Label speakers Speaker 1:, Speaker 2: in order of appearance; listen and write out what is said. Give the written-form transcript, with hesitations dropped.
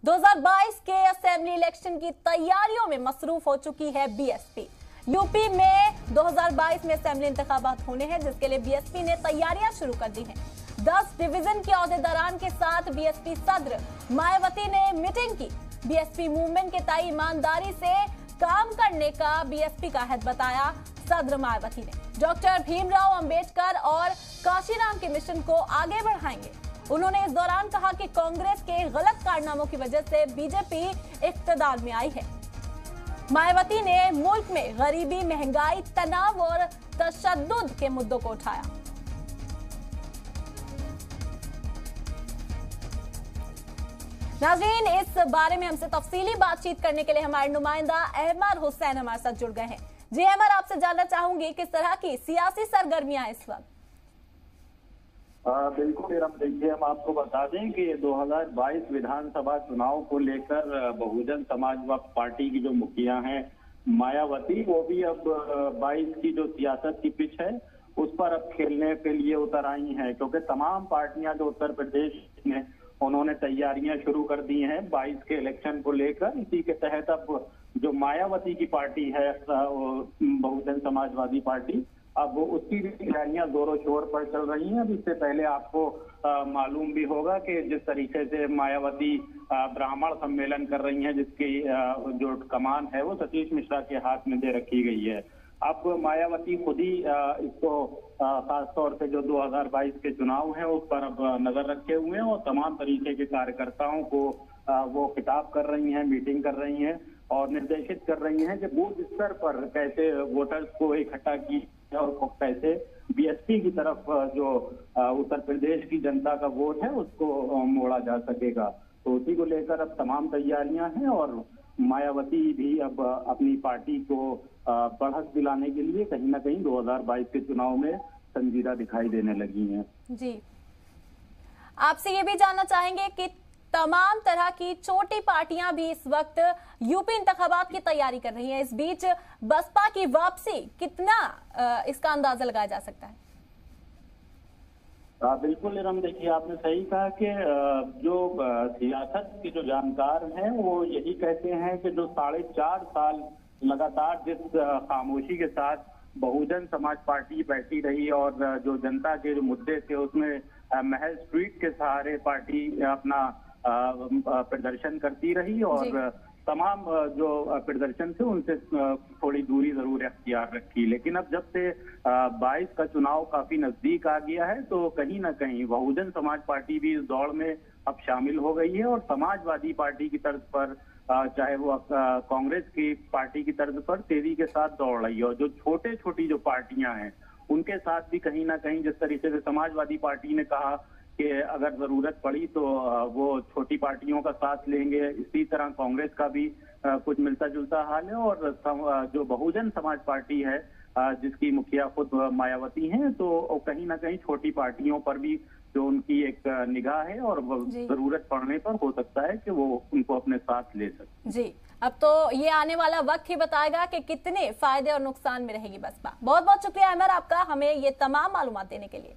Speaker 1: 2022 के assembly election की तैयारियों में मसरूफ हो चुकी है बीएसपी। यूपी में 2022 में असेंबली इंतखाबात होने हैं, जिसके लिए बीएसपी ने तैयारियां शुरू कर दी हैं। 10 डिवीजन के अहदेदारान के साथ बीएसपी सदर मायावती ने मीटिंग की। बीएसपी मूवमेंट के तय ईमानदारी से काम करने का बीएसपी का अहद बताया सदर मायावती ने। डॉक्टर भीमराव अंबेडकर और काशीराम के मिशन को आगे बढ़ाएंगे। उन्होंने इस दौरान कहा कि कांग्रेस के गलत कारनामों की वजह से बीजेपी इख्तिदार में आई है। मायावती ने मुल्क में गरीबी, महंगाई, तनाव और तशद्दुद के मुद्दों को उठाया। नाज़रीन, इस बारे में हमसे तफसीली बातचीत करने के लिए हमारे नुमाइंदा अहमर हुसैन हमारे साथ जुड़ गए हैं। जी अहमर, आपसे जानना चाहूंगी किस तरह की सियासी सरगर्मियां इस वक्त?
Speaker 2: बिल्कुल इरम, देखिए हम आपको बता दें कि 2022 विधानसभा चुनाव को लेकर बहुजन समाज पार्टी की जो मुखिया हैं मायावती, वो भी अब 22 की जो सियासत की पिच है उस पर अब खेलने के लिए उतर आई हैं, क्योंकि तमाम पार्टियां जो उत्तर प्रदेश में उन्होंने तैयारियां शुरू कर दी हैं 22 के इलेक्शन को लेकर। इसी के तहत अब जो मायावती की पार्टी है बहुजन समाजवादी पार्टी, अब उसकी भी तैयारियां जोरों शोर पर चल रही हैं। अब इससे पहले आपको मालूम भी होगा कि जिस तरीके से मायावती ब्राह्मण सम्मेलन कर रही हैं, जिसकी जो कमान है वो सतीश मिश्रा के हाथ में दे रखी गई है। अब मायावती खुद ही इसको खासतौर से जो 2022 के चुनाव हैं उस पर अब नजर रखे हुए हैं और तमाम तरीके के कार्यकर्ताओं को वो खिताब कर रही हैं, मीटिंग कर रही हैं और निर्देशित कर रही हैं कि बूथ स्तर पर कैसे वोटर्स को इकट्ठा की और कैसे बीएसपी की तरफ जो उत्तर प्रदेश की जनता का वोट है उसको मोड़ा जा सकेगा। तो उसी को लेकर अब तमाम तैयारियां हैं और मायावती भी अब अपनी पार्टी को बढ़त दिलाने के लिए कहीं ना कहीं 2022 के चुनाव में संजीदा दिखाई देने लगी हैं।
Speaker 1: जी, आपसे ये भी जानना चाहेंगे कि तमाम तरह की छोटी पार्टियां भी इस वक्त यूपी इंतखाबात की तैयारी कर रही हैं। इस बीच बसपा की वापसी, कितना इसका अंदाजा लगाया जा सकता है?
Speaker 2: बिल्कुल इरम, देखिए आपने सही कहा कि जो सियासत के जो जानकार हैं वो यही कहते हैं कि जो 4.5 साल लगातार जिस खामोशी के साथ बहुजन समाज पार्टी बैठी रही और जो जनता के जो मुद्दे थे उसमें महज ट्वीट के सहारे पार्टी अपना प्रदर्शन करती रही और तमाम जो प्रदर्शन थे उनसे थोड़ी दूरी जरूर अख्तियार रखी। लेकिन अब जब से 22 का चुनाव काफी नजदीक आ गया है तो कहीं ना कहीं बहुजन समाज पार्टी भी इस दौड़ में अब शामिल हो गई है और समाजवादी पार्टी की तर्ज पर चाहे वो कांग्रेस की पार्टी की तर्ज पर तेजी के साथ दौड़ रही है। और जो छोटी जो पार्टियां हैं उनके साथ भी कहीं ना कहीं, जिस तरीके से समाजवादी पार्टी ने कहा कि अगर जरूरत पड़ी तो वो छोटी पार्टियों का साथ लेंगे, इसी तरह कांग्रेस का भी कुछ मिलता जुलता हाल है। और जो बहुजन समाज पार्टी है जिसकी मुखिया खुद मायावती हैं, तो कहीं ना कहीं छोटी पार्टियों पर भी जो उनकी एक निगाह है और जरूरत पड़ने पर हो सकता है कि वो उनको अपने साथ ले सके।
Speaker 1: जी, अब तो ये आने वाला वक्त ही बताएगा कि कितने फायदे और नुकसान में रहेगी बसपा। बहुत बहुत शुक्रिया अहमर आपका, हमें ये तमाम मालूमात देने के लिए।